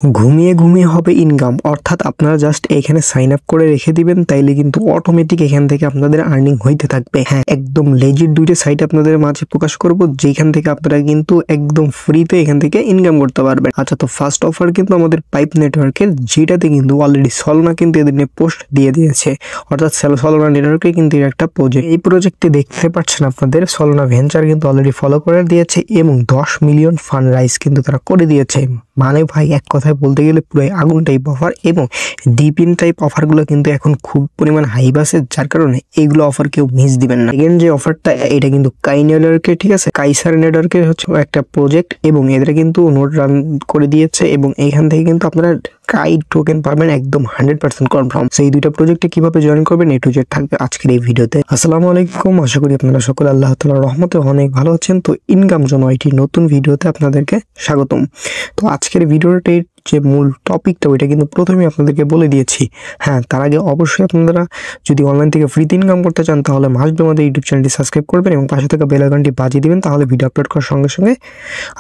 ঘুমিয়ে ঘুমিয়ে হবে ইনকাম, অর্থাৎ আপনারা জাস্ট এখানে সাইন আপ করে রেখে দিবেন, তাইলে কিন্তু অটোমেটিক এখান থেকে আপনাদের আর্নিং হইতে থাকবে। হ্যাঁ, একদম লেজিট দুইটা সাইট আপনাদের মাঝে প্রকাশ করব, যেখান থেকে আপনারা কিন্তু একদম ফ্রিতে এখান থেকে ইনকাম করতে পারবেন। আচ্ছা, তো ফার্স্ট অফার কিন্তু আমাদের পাইপ নেটওয়ার্কের, যেটাতে কিন্তু অলরেডি সলোনা কিন্তু এদের নিয়ে পোস্ট দিয়ে দিয়েছে, অর্থাৎ সলোনা নেটওয়ার্কে কিন্তু এর একটা প্রজেক্ট। এই প্রজেক্টে দেখতে পাচ্ছেন আপনাদের সলোনা ভেঞ্চার কিন্তু অলরেডি ফলো করে দিয়েছে এবং 10 মিলিয়ন ফান্ড রাইজ কিন্তু তারা করে দিয়েছে। মানে ভাই, এক কথায় বলতে গেলে পুরো আগুন টাইপ অফার, এবং ডিপিন টাইপ অফারগুলো কিন্তু এখন খুব পরিমাণ হাইপ আছে, যার কারণে এইগুলো অফার কেউ মিস দিবেন না। সেকেন্ড যে অফারটা, এটা কিন্তু কাই নেটওয়ার্কের, ঠিক আছে, কাইসার নেটওয়ার্কের হচ্ছে একটা প্রজেক্ট, এবং এদের কিন্তু নোট রান করে দিয়েছে, এবং এইখান থেকে কিন্তু আপনারা কাই টোকেন পাবেন একদম 100% কনফার্ম। সেই দুইটা প্রজেক্টে কিভাবে জয়েন করবেন এ টু জেড থাকবে আজকের এই ভিডিওতে। আসসালামু আলাইকুম, আশা করি আপনারা সকলে আল্লাহ তাআলার রহমতে অনেক ভালো আছেন। তো ইনকাম জন্য এটি নতুন ভিডিওতে আপনাদেরকে স্বাগতম। তো আজকের ভিডিওটির যে মূল টপিকটা, ওইটা কিন্তু প্রথমেই আপনাদেরকে বলে দিয়েছি। হ্যাঁ, তার আগে অবশ্যই আপনারা যদি অনলাইন থেকে ফ্রিতে ইনকাম করতে চান, তাহলে মাস্ট বি আমাদের ইউটিউব চ্যানেলটি সাবস্ক্রাইব করবেন এবং পাশে থাকা বেল আইকনটি বাজিয়ে দিবেন, তাহলে ভিডিও আপলোড করার সঙ্গে সঙ্গে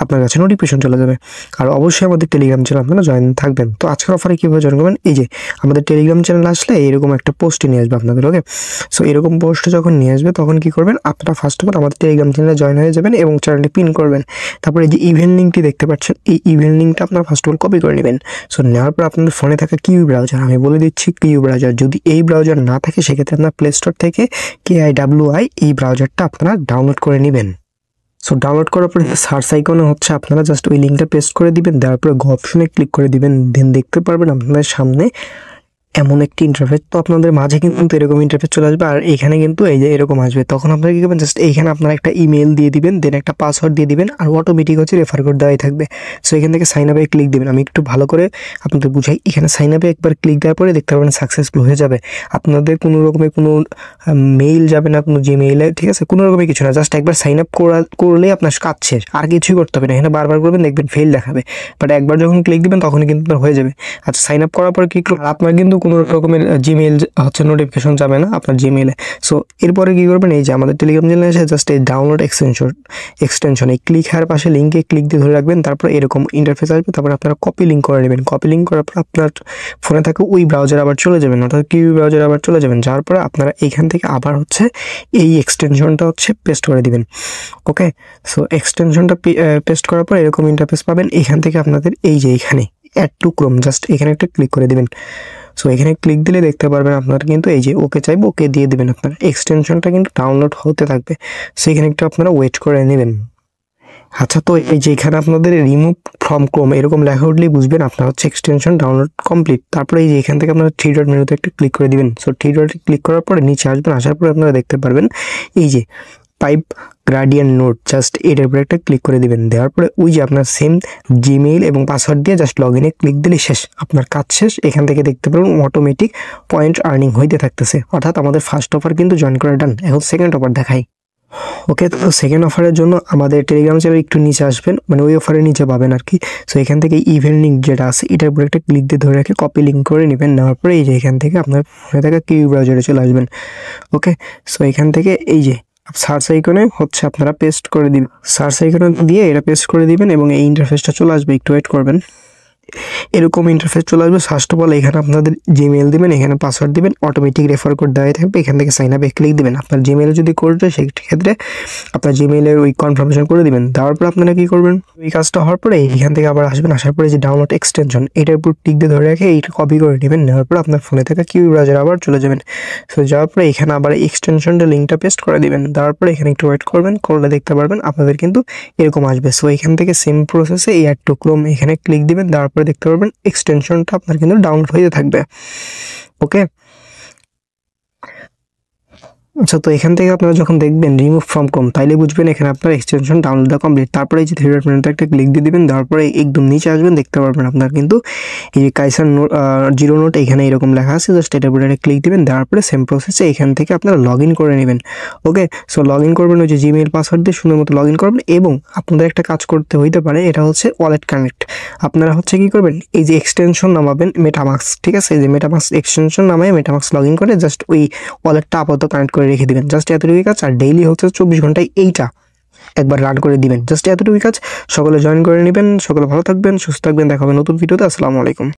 আপনার কাছে নোটিফিকেশন চলে যাবে। আর অবশ্যই আমাদের টেলিগ্রাম চ্যানেল আপনারা জয়েন থাকবেন। তো আজকের অফারে কীভাবে জয়েন করবেন, এই যে আমাদের টেলিগ্রাম চ্যানেল আসলে এরকম একটা পোস্টে নিয়ে আসবে আপনাদের। ওকে, সো এরকম পোস্টে যখন নিয়ে আসবে, তখন কি করবেন, আপনারা ফার্স্ট অফ অল আমাদের টেলিগ্রাম চ্যানেলে জয়েন হয়ে যাবেন এবং চ্যানেলটি পিন করবেন। তারপরে এই যে ইভেন্ট লিঙ্কটি দেখতে পাচ্ছেন, এই ইভেন্ট লিঙ্কটা আপনারা ফার্স্ট অফ অল কপি করে নেবেন। সো নেওয়ার পর আপনাদের ফোনে থাকা কিউ ব্রাউজার, আমি বলে দিচ্ছি কিউ ব্রাউজার, যদি এই ব্রাউজার না থাকে সেক্ষেত্রে আপনার প্লে স্টোর থেকে KIWI এই ব্রাউজারটা আপনারা ডাউনলোড করে নেবেন। সো ডাউনলোড করার পরে সার্চ আইকনে হচ্ছে আপনারা জাস্ট ওই লিঙ্কটা পেস্ট করে দিবেন, দেওয়ার পরে গো অপশনে ক্লিক করে দিবেন। দেন দেখতে পারবেন আপনাদের সামনে এমন একটি ইন্টারফেস। তো আপনাদের মাঝে কিন্তু এরকম ইন্টারফেস চলে আসবে, আর এখানে কিন্তু এই যে এরকম আসবে। তখন আপনারা কি করবেন, জাস্ট এইখানে আপনারা একটা ইমেল দিয়ে দিবেন, দেন একটা পাসওয়ার্ড দিয়ে দিবেন, আর অটোমেটিক হচ্ছে রেফার কোড দেওয়াই থাকবে। সো এখান থেকে সাইন আপে ক্লিক দিবেন। আমি একটু ভালো করে আপনাদের বুঝাই। এখানে সাইন আপে একবার ক্লিক দেওয়ার পরে দেখতে পাবেন সাকসেসফুল হয়ে যাবে। আপনাদের কোনো রকমের কোনো মেইল যাবে না, কোনো জিমেইলে, ঠিক আছে, কোনো রকমের কিছু না। জাস্ট একবার সাইন আপ করলেই আপনার কাজ শেষ, আর কিছুই করতে হবে না। এখানে বারবার করবেন, দেখবেন ফেল দেখাবে, বাট একবার যখন ক্লিক দিবেন তখনই কিন্তু আপনার হয়ে যাবে। আচ্ছা, সাইন আপ করার পর কি করবেন, আপনার কিন্তু কোনো রকমের জিমেইল হচ্ছে নোটিফিকেশন যাবে না আপনার জিমেইলে। সো এরপরে কি করবেন, এই যে আমাদের টেলিগ্রাম চ্যানেলে এসে জাস্ট এই ডাউনলোড এক্সটেনশন এই ক্লিক হওয়ার পাশে লিঙ্কে ক্লিক দিয়ে ধরে রাখবেন। তারপর এরকম ইন্টারফেস আসবে, তারপর আপনারা কপি লিঙ্ক করে নেবেন। কপি লিঙ্ক করার পর আপনার ফোনে থাকা ওই ব্রাউজার আবার চলে যাবেন, অর্থাৎ কিউ ব্রাউজার আবার চলে যাবেন। যার পরে আপনারা এইখান থেকে আবার হচ্ছে এই এক্সটেনশনটা হচ্ছে পেস্ট করে দিবেন। ওকে, সো এক্সটেনশনটা পেস্ট করার পর এরকম ইন্টারফেস পাবেন। এখান থেকে আপনাদের এই যে এখানে অ্যাড টু ক্রোম, জাস্ট এখানে একটা ক্লিক করে দিবেন। সো এখানে ক্লিক দিলে দেখতে পারবেন আপনার কিন্তু এই যে ওকে চাইবো, ওকে দিয়ে দিবেন। আপনার এক্সটেনশনটা কিন্তু ডাউনলোড হতে থাকবে, সেখানে একটু আপনারা ওয়েট করে নেবেন। আচ্ছা, তো এই যে এখানে আপনাদের রিমুভ ফ্রম ক্রোম এরকম লেখা উঠলেই বুঝবেন আপনার হচ্ছে এক্সটেনশন ডাউনলোড কমপ্লিট। তারপরে এই যে এখান থেকে আপনারা 3 ডট মেনুতে একটা ক্লিক করে দিবেন। সো 3 ডটে ক্লিক করার পরে নিচে আসবেন, আসার পরে আপনারা দেখতে পারবেন এই যে পাইপ গ্রাডিয়েন্ট নোট, জাস্ট এটার উপরে একটা ক্লিক করে দিবেন। দেওয়ার পরে ওই যে আপনার সেম জিমেইল এবং পাসওয়ার্ড দিয়ে জাস্ট লগ ইনে ক্লিক দিলে শেষ, আপনার কাজ শেষ। এখান থেকে দেখতে পারবেন অটোমেটিক পয়েন্ট আর্নিং হইতে থাকতেছে, অর্থাৎ আমাদের ফার্স্ট অফার কিন্তু জয়েন করা ডান। এখন সেকেন্ড অফার দেখাই। ওকে, তো সেকেন্ড অফারের জন্য আমাদের টেলিগ্রাম চ্যানেল একটু নিচে আসবেন, মানে ওই অফারের নিচে পাবেন আর কি। সো এখান থেকে ইভেন্ট লিঙ্ক যেটা আছে, এটার উপরে একটা ক্লিক দিয়ে ধরে রেখে কপি লিঙ্ক করে নেবেন। নেওয়ার পরে এই যে এখান থেকে আপনার ফোনে থাকা কিউ ব্রাউজারে চলে আসবেন। ওকে, সো এখান থেকে এই যে সার্চ আইকনে হচ্ছে আপনারা পেস্ট করে দিবেন। সার্চ আইকনে দিয়ে এটা পেস্ট করে দিবেন এবং এই ইন্টারফেসটা চলে আসবে, একটু ওয়েট করবেন। এরকম ইন্টারফেস চলে আসবে। ফার্স্ট অফ অল এখানে আপনাদের জিমেইল দিবেন, এখানে পাসওয়ার্ড দিবেন, অটোমেটিক রেফার কোড দেওয়াই থাকবে। এখান থেকে সাইন আপে ক্লিক দিবেন। আপনার জিমেইলে যদি কোড দেয় সেক্ষেত্রে আপনার জিমেইলের ওই কনফার্মেশন করে দিবেন। দেওয়ার পর আপনারা কি করবেন, ওই কাজটা হওয়ার পরে এখান থেকে আবার আসবেন। আসার পরে যে ডাউনলোড এক্সটেনশন, এটার উপর টিক দিয়ে ধরে রেখে এইটা কপি করে নেবেন। নেওয়ার পর আপনার ফোনে থাকা কিউ ব্রাউজার আবার চলে যাবেন। সো যাওয়ার পরে এখানে আবার এক্সটেনশনটা লিঙ্কটা পেস্ট করে দিবেন। দেওয়ার পরে এখানে একটু ওয়েট করবেন, করলে দেখতে পারবেন আপনাদের কিন্তু এরকম আসবে। সো এখান থেকে সেম প্রসেসে এই অ্যাড টু ক্রোম এখানে ক্লিক দিবেন। দেওয়ার পরে দেখতে পারবেন এক্সটেনশনটা আপনার কিন্তু ডাউনলোড হয়ে থাকবে। ওকে, আচ্ছা, তো এখান থেকে আপনারা যখন দেখবেন রিমুভ ফ্রম ক্রোম, তাইলে বুঝবেন এখানে আপনার এক্সটেনশন ডাউনলোড কমপ্লিট। তারপরে এই যে 3 ডট মেনুতে একটা ক্লিক দিয়ে দিবেন। দেওয়ার পরে একদম নিচে আসবেন, দেখতে পারবেন আপনার কিন্তু এই যে কাইসার জিরো নোট এখানে এরকম লেখা আছে, জাস্ট এটার উপরে একটা ক্লিক দিবেন। দেওয়ার পরে সেম প্রসেসে এখান থেকে আপনারা লগ ইন করে নেবেন। ওকে, সো লগ ইন করবেন, ওই যে জিমেইল পাসওয়ার্ড দিয়ে সুন্দর মতো লগ ইন করবেন। এবং আপনাদের একটা কাজ করতে হইতে পারে, এটা হচ্ছে ওয়ালেট কানেক্ট। আপনারা হচ্ছে কি করবেন, এই যে এক্সটেনশন নামাবেন মেটামাক্স, ঠিক আছে, এই যে মেটামাক্স এক্সটেনশন নামায় মেটামাক্স লগ ইন করে জাস্ট ওই ওয়ালেটটা আপাতত কানেক্ট করে রেখে দিবেন। জাস্ট এতটুকুই কাজ। আর ডেইলি হচ্ছে 24 ঘন্টায় এইটা একবার রান করে দিবেন। জাস্ট এতটুকুই কাজ, সকলে জয়েন করে নেবেন। সকলে ভালো থাকবেন, সুস্থ থাকবেন, দেখা হবে নতুন ভিডিওতে। আসসালামু আলাইকুম।